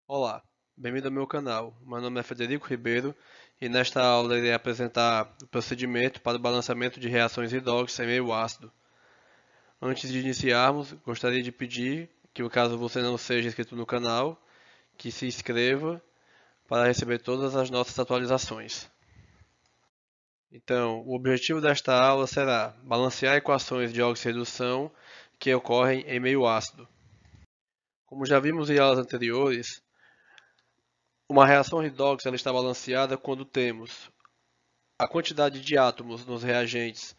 Olá, bem-vindo ao meu canal. Meu nome é Frederico Ribeiro e nesta aula irei apresentar o procedimento para o balanceamento de reações redox em meio ácido. Antes de iniciarmos, gostaria de pedir que, caso você não seja inscrito no canal, que se inscreva para receber todas as nossas atualizações. Então, o objetivo desta aula será balancear equações de oxirredução que ocorrem em meio ácido. Como já vimos em aulas anteriores, uma reação redox ela está balanceada quando temos a quantidade de átomos nos reagentes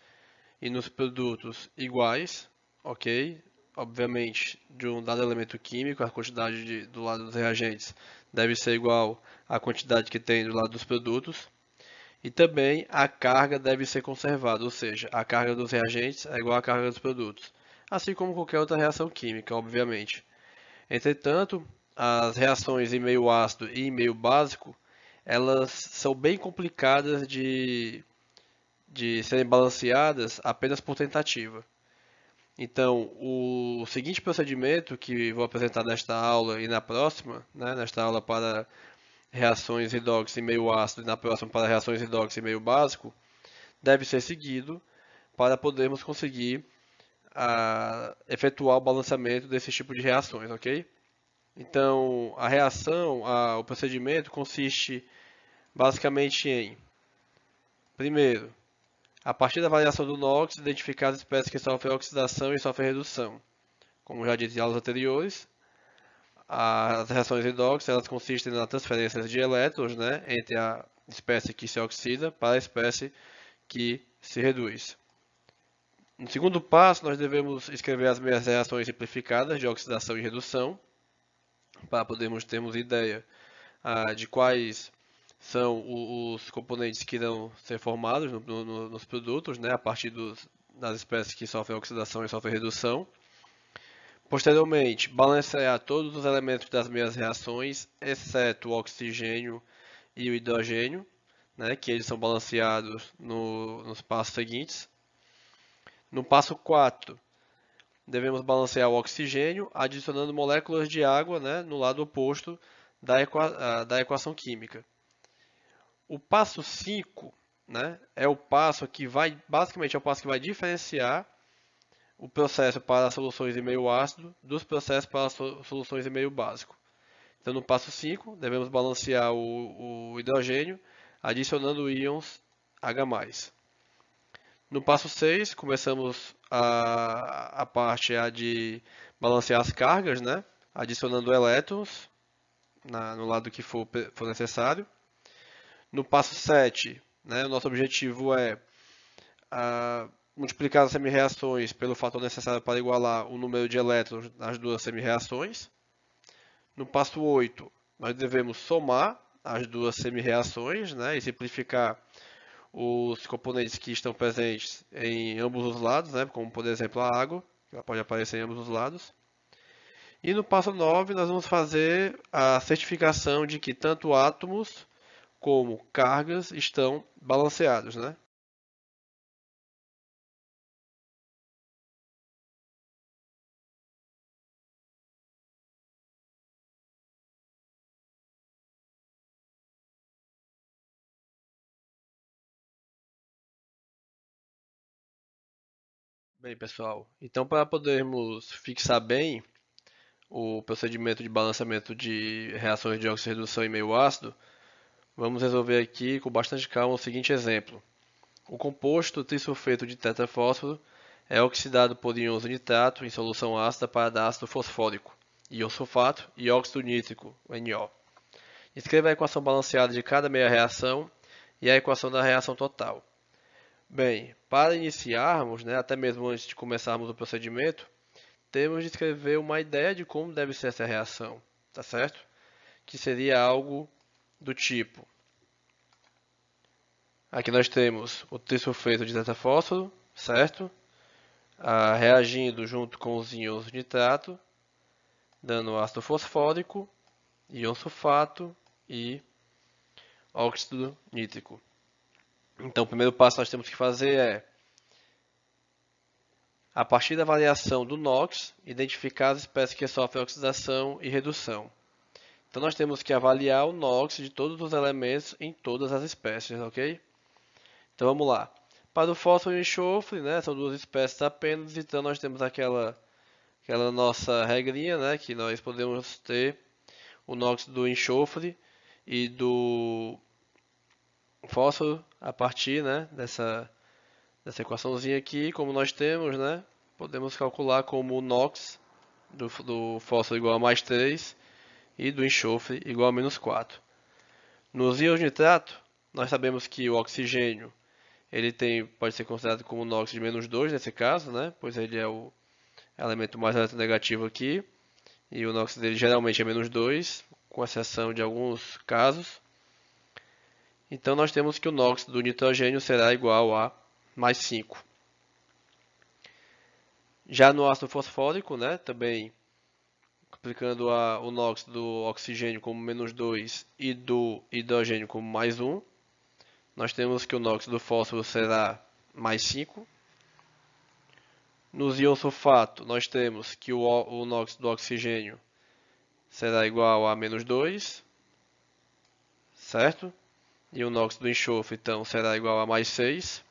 e nos produtos iguais, ok? Obviamente, de um dado elemento químico, a quantidade do lado dos reagentes deve ser igual à quantidade que tem do lado dos produtos. E também a carga deve ser conservada, ou seja, a carga dos reagentes é igual à carga dos produtos, assim como qualquer outra reação química, obviamente. Entretanto, as reações em meio ácido e em meio básico, elas são bem complicadas de serem balanceadas apenas por tentativa. Então, o seguinte procedimento que vou apresentar nesta aula e na próxima, né, nesta aula para reações redox em meio ácido e na próxima para reações redox em meio básico, deve ser seguido para podermos conseguir efetuar o balanceamento desse tipo de reações, ok? Então, o procedimento consiste basicamente em, primeiro, a partir da variação do NOx, identificar as espécies que sofrem oxidação e sofrem redução. Como já disse em aulas anteriores, as reações redox elas consistem na transferência de elétrons, né, entre a espécie que se oxida para a espécie que se reduz. No segundo passo, nós devemos escrever as meias reações simplificadas de oxidação e redução, para podermos termos ideia de quais são os componentes que irão ser formados nos produtos, né, a partir das espécies que sofrem oxidação e sofrem redução. Posteriormente, balancear todos os elementos das meias reações, exceto o oxigênio e o hidrogênio, né, que eles são balanceados nos passos seguintes. No passo 4, devemos balancear o oxigênio, adicionando moléculas de água, né, no lado oposto da equação química. O passo 5, né, é o passo que vai, basicamente, é o passo que vai diferenciar o processo para soluções em meio ácido dos processos para soluções em meio básico. Então, no passo 5, devemos balancear o hidrogênio, adicionando íons H+. No passo 6, começamos a parte de balancear as cargas, né, adicionando elétrons no lado que for necessário. No passo 7, né, o nosso objetivo é multiplicar as semi-reações pelo fator necessário para igualar o número de elétrons nas duas semi-reações. No passo 8, nós devemos somar as duas semi-reações, né, e simplificar os componentes que estão presentes em ambos os lados, né, como por exemplo a água, que ela pode aparecer em ambos os lados. E no passo 9, nós vamos fazer a certificação de que tanto átomos como cargas estão balanceados, né? Bem, pessoal, então para podermos fixar bem o procedimento de balanceamento de reações de oxirredução em meio ácido, vamos resolver aqui com bastante calma o seguinte exemplo. O composto trisulfeto de tetrafósforo é oxidado por íons nitrato em solução ácida para dar ácido fosfórico, íon sulfato e óxido nítrico, NO. Escreva a equação balanceada de cada meia reação e a equação da reação total. Bem, para iniciarmos, né, até mesmo antes de começarmos o procedimento, temos de escrever uma ideia de como deve ser essa reação, tá certo? Que seria algo do tipo: aqui nós temos o trisulfeto de tetrafósforo, certo? Reagindo junto com os íons nitrato, dando ácido fosfórico, íon sulfato e óxido nítrico. Então, o primeiro passo que nós temos que fazer é, a partir da variação do NOx, identificar as espécies que sofrem oxidação e redução. Então nós temos que avaliar o NOx de todos os elementos em todas as espécies, ok? Então vamos lá. Para o fósforo e o enxofre, né, são duas espécies apenas, então nós temos aquela nossa regrinha, né, que nós podemos ter o NOx do enxofre e do fósforo a partir, né, dessa equaçãozinha aqui, como nós temos, né, podemos calcular como o NOx do fósforo igual a mais 3 e do enxofre igual a menos 4. Nos íons de nitrato, nós sabemos que o oxigênio pode ser considerado como NOx de menos 2 nesse caso, né, pois ele é o elemento mais eletronegativo aqui, e o NOx dele geralmente é menos 2, com exceção de alguns casos. Então nós temos que o NOx do nitrogênio será igual a mais 5. Já no ácido fosfórico, né, também aplicando o NOx do oxigênio como menos 2 e do hidrogênio como mais 1, nós temos que o NOx do fósforo será mais 5. Nos íons sulfato, nós temos que o NOx do oxigênio será igual a menos 2, certo? E o NOx do enxofre, então, será igual a mais 6.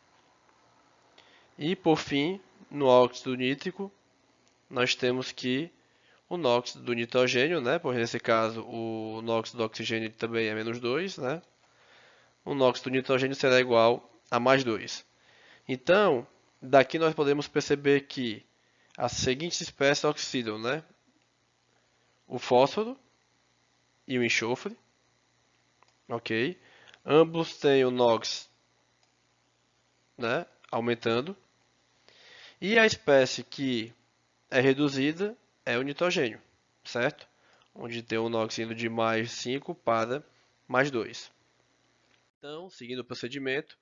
E, por fim, no óxido nítrico, nós temos que o NOx do nitrogênio, né? Pois nesse caso o NOx do oxigênio também é menos 2, né? O NOx do nitrogênio será igual a mais 2. Então, daqui nós podemos perceber que as seguintes espécies oxidam, né? O fósforo e o enxofre, ok? Ambos têm o NOx, né, aumentando. E a espécie que é reduzida é o nitrogênio, certo? Onde tem o NOx indo de mais 5 para mais 2. Então, seguindo o procedimento,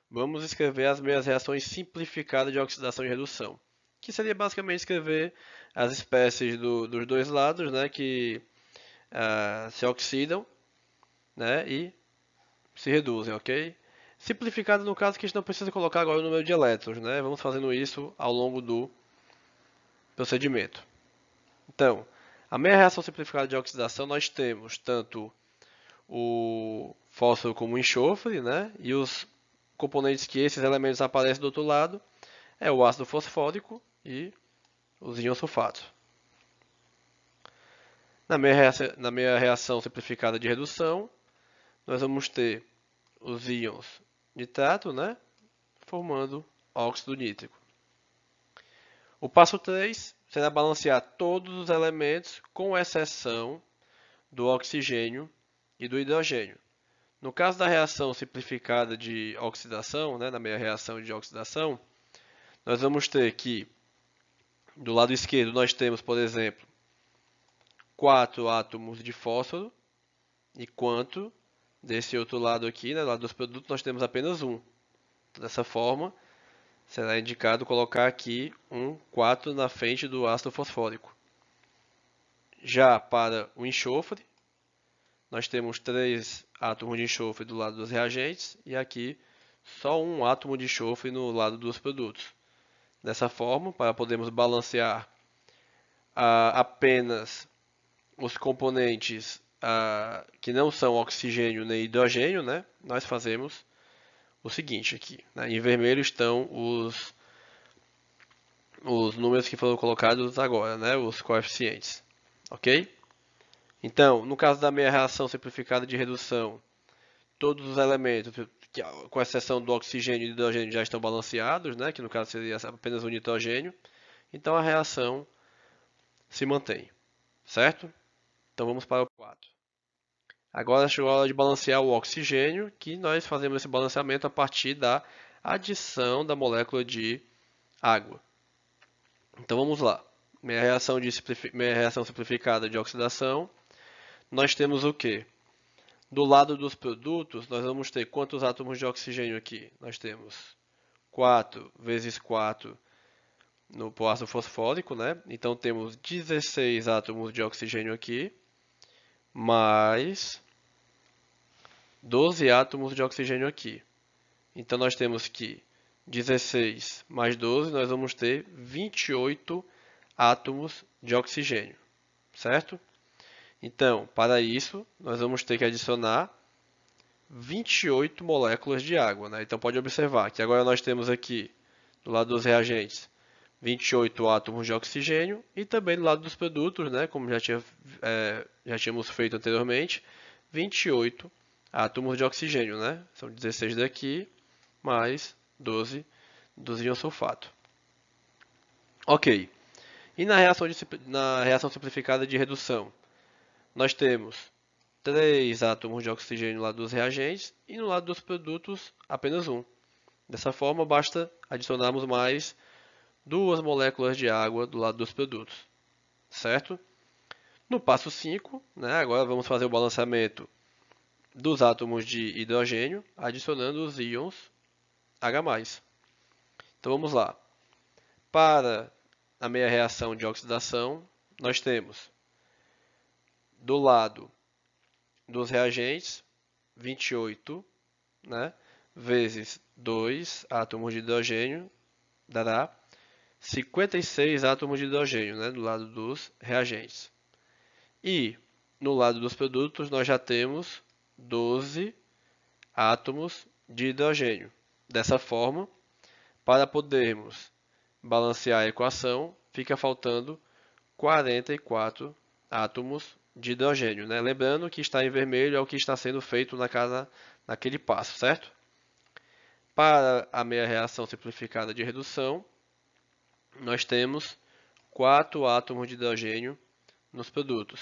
vamos escrever as meias reações simplificadas de oxidação e redução, que seria basicamente escrever as espécies dos dois lados, né, que se oxidam, né, e se reduzem, ok? Simplificado no caso que a gente não precisa colocar agora o número de elétrons, né? Vamos fazendo isso ao longo do procedimento. Então, a meia reação simplificada de oxidação nós temos tanto o fósforo como o enxofre, né? E os componentes que esses elementos aparecem do outro lado é o ácido fosfórico e os íons sulfatos. Na meia reação simplificada de redução, nós vamos ter os íons nitrato, né? Formando óxido nítrico. O passo 3 será balancear todos os elementos, com exceção do oxigênio e do hidrogênio. No caso da reação simplificada de oxidação, né, na meia reação de oxidação, nós vamos ter que, do lado esquerdo, nós temos, por exemplo, 4 átomos de fósforo, enquanto desse outro lado aqui, né, do lado dos produtos, nós temos apenas um. Dessa forma, será indicado colocar aqui um 4 na frente do ácido fosfórico. Já para o enxofre, nós temos 3 átomos de enxofre do lado dos reagentes e aqui só um átomo de enxofre no lado dos produtos. Dessa forma, para podermos balancear apenas os componentes que não são oxigênio nem hidrogênio, né, nós fazemos o seguinte aqui. Né, em vermelho estão os números que foram colocados agora, né, os coeficientes. Ok? Então, no caso da meia reação simplificada de redução, todos os elementos, com exceção do oxigênio e do hidrogênio, já estão balanceados, né, que no caso seria apenas o nitrogênio. Então a reação se mantém, certo? Então vamos para o 4. Agora chegou a hora de balancear o oxigênio, que nós fazemos esse balanceamento a partir da adição da molécula de água. Então vamos lá. Meia reação simplificada de oxidação. Nós temos o quê? Do lado dos produtos, nós vamos ter quantos átomos de oxigênio aqui? Nós temos 4 vezes 4 no ácido fosfórico, né? Então temos 16 átomos de oxigênio aqui, mais 12 átomos de oxigênio aqui. Então nós temos que 16 mais 12, nós vamos ter 28 átomos de oxigênio, certo? Então, para isso, nós vamos ter que adicionar 28 moléculas de água, né? Então pode observar que agora nós temos aqui, do lado dos reagentes, 28 átomos de oxigênio e também do lado dos produtos, né? Como já tínhamos feito anteriormente, 28 átomos de oxigênio, né? São 16 daqui, mais 12 do íon sulfato. Ok. E na reação simplificada de redução, nós temos 3 átomos de oxigênio no lado dos reagentes e no lado dos produtos apenas um. Dessa forma, basta adicionarmos mais 2 moléculas de água do lado dos produtos, certo? No passo 5, né, agora vamos fazer o balanceamento dos átomos de hidrogênio, adicionando os íons H+. Então vamos lá. Para a meia reação de oxidação, nós temos do lado dos reagentes 28, né, vezes 2 átomos de hidrogênio dará 56 átomos de hidrogênio, né, do lado dos reagentes. E no lado dos produtos nós já temos 12 átomos de hidrogênio. Dessa forma, para podermos balancear a equação, fica faltando 44 átomos de hidrogênio, né? Lembrando que está em vermelho é o que está sendo feito naquele passo, certo? Para a meia reação simplificada de redução, nós temos 4 átomos de hidrogênio nos produtos.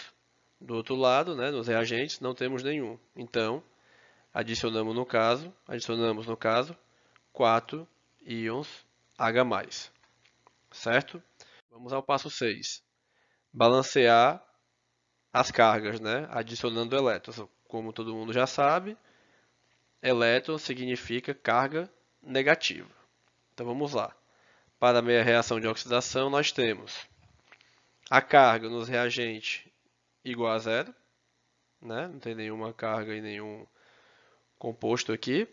Do outro lado, né, nos reagentes, não temos nenhum. Então, adicionamos no caso 4 íons H+, certo? Vamos ao passo 6. Balancear as cargas, né, adicionando elétrons. Como todo mundo já sabe, elétron significa carga negativa. Então vamos lá. Para a meia reação de oxidação, nós temos a carga nos reagentes igual a zero, né? Não tem nenhuma carga e nenhum composto aqui.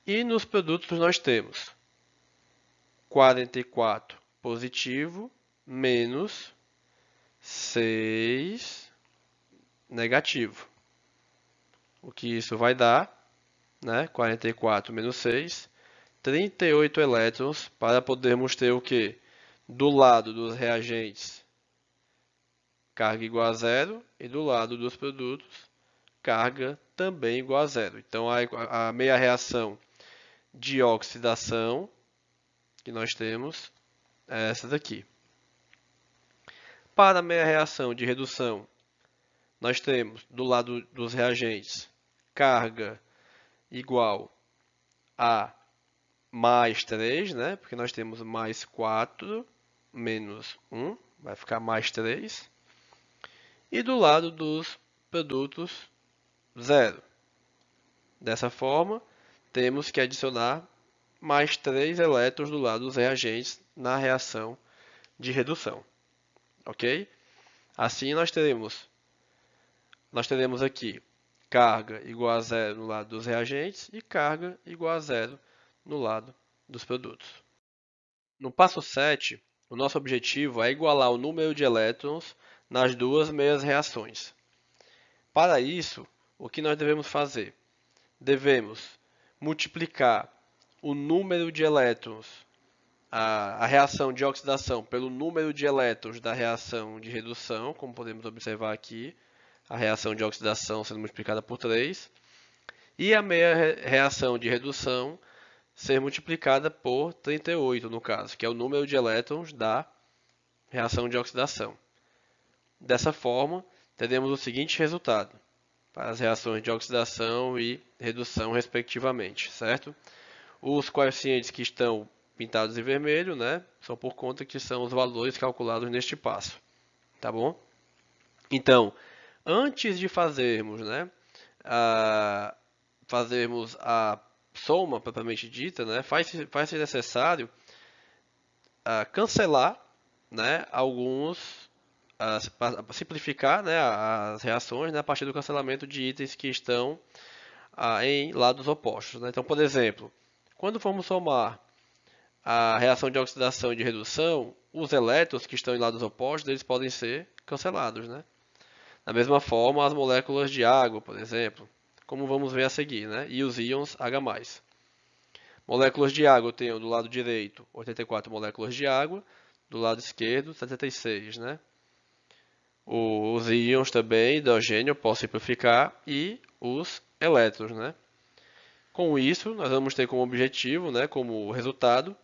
E nos produtos nós temos 44 positivo menos 6 negativo. O que isso vai dar, né? 44 menos 6, 38 elétrons para podermos ter o que? Do lado dos reagentes, carga igual a zero, e do lado dos produtos, carga também igual a zero. Então, a meia reação de oxidação que nós temos é essa daqui. Para a meia reação de redução, nós temos do lado dos reagentes carga igual a mais 3, né? Porque nós temos mais 4 menos 1, vai ficar mais 3. E do lado dos produtos, 0. Dessa forma, temos que adicionar mais 3 elétrons do lado dos reagentes na reação de redução. Ok? Assim, nós teremos aqui carga igual a 0 no lado dos reagentes e carga igual a 0 no lado dos produtos. No passo 7, o nosso objetivo é igualar o número de elétrons nas duas meias reações. Para isso, o que nós devemos fazer? Devemos multiplicar o número de elétrons, a reação de oxidação, pelo número de elétrons da reação de redução, como podemos observar aqui, a reação de oxidação sendo multiplicada por 3, e a meia reação de redução ser multiplicada por 38, no caso, que é o número de elétrons da reação de oxidação. Dessa forma, teremos o seguinte resultado para as reações de oxidação e redução, respectivamente, certo? Os coeficientes que estão pintados em vermelho, né, são por conta que são os valores calculados neste passo, tá bom? Então, antes de fazermos, né, fazermos a soma propriamente dita, né, faz-se necessário cancelar, né, simplificar, né, as reações, né, a partir do cancelamento de itens que estão em lados opostos, né? Então, por exemplo, quando formos somar a reação de oxidação e de redução, os elétrons que estão em lados opostos eles podem ser cancelados, né? Da mesma forma, as moléculas de água, por exemplo, como vamos ver a seguir, né? E os íons H+. Moléculas de água, eu tenho do lado direito 84 moléculas de água, do lado esquerdo 76, né? Os íons também, hidrogênio, eu posso simplificar, e os elétrons, né? Com isso, nós vamos ter como objetivo, né, como resultado,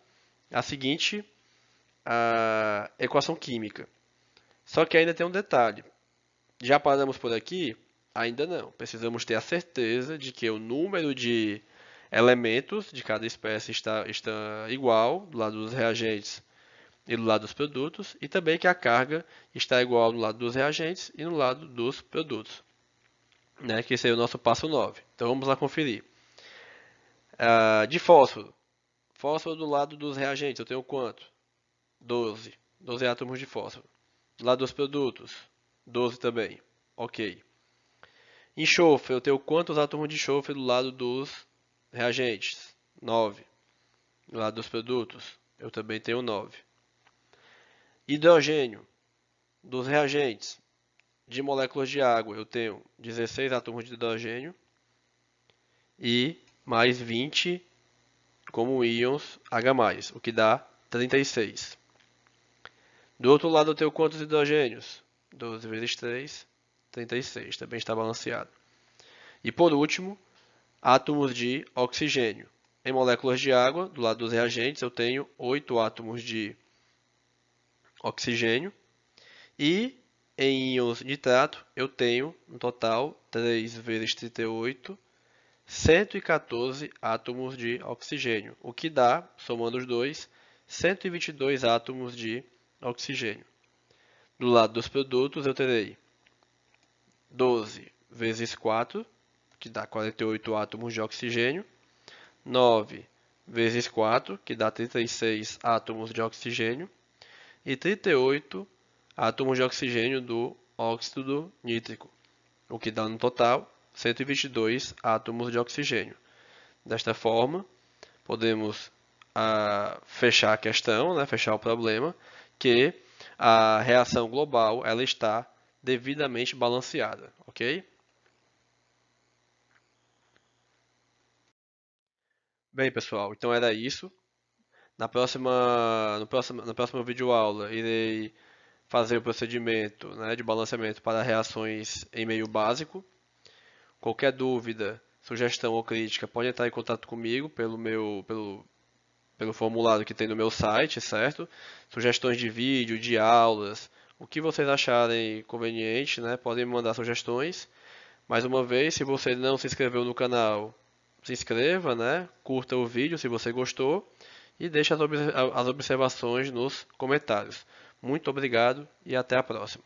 a seguinte equação química. Só que ainda tem um detalhe. Já paramos por aqui? Ainda não. Precisamos ter a certeza de que o número de elementos de cada espécie está igual do lado dos reagentes e do lado dos produtos, e também que a carga está igual no lado dos reagentes e no lado dos produtos, né? Que esse é o nosso passo 9. Então vamos lá conferir. De fósforo. Fósforo do lado dos reagentes, eu tenho quanto? 12. 12 átomos de fósforo. Do lado dos produtos, 12 também. Ok. Enxofre, eu tenho quantos átomos de enxofre do lado dos reagentes? 9. Do lado dos produtos, eu também tenho 9. Hidrogênio, dos reagentes de moléculas de água, eu tenho 16 átomos de hidrogênio e mais 20 como íons H+, o que dá 36. Do outro lado eu tenho quantos hidrogênios? 12 vezes 3, 36, também está balanceado. E por último, átomos de oxigênio. Em moléculas de água, do lado dos reagentes, eu tenho 8 átomos de oxigênio. E em íons nitrato, eu tenho, no total, 3 vezes 38, 114 átomos de oxigênio. O que dá, somando os dois, 122 átomos de oxigênio. Do lado dos produtos, eu terei 12 vezes 4, que dá 48 átomos de oxigênio. 9 vezes 4, que dá 36 átomos de oxigênio. E 38 átomos de oxigênio do óxido nítrico, o que dá no total 122 átomos de oxigênio. Desta forma, podemos fechar a questão, né, fechar o problema, que a reação global ela está devidamente balanceada, ok? Bem, pessoal, então era isso. Na próxima videoaula, irei fazer o procedimento, né, de balanceamento para reações em meio básico. Qualquer dúvida, sugestão ou crítica, pode entrar em contato comigo pelo formulário que tem no meu site, certo? Sugestões de vídeo, de aulas, o que vocês acharem conveniente, né? Podem me mandar sugestões. Mais uma vez, se você não se inscreveu no canal, se inscreva, né? Curta o vídeo se você gostou e deixe as observações nos comentários. Muito obrigado e até a próxima.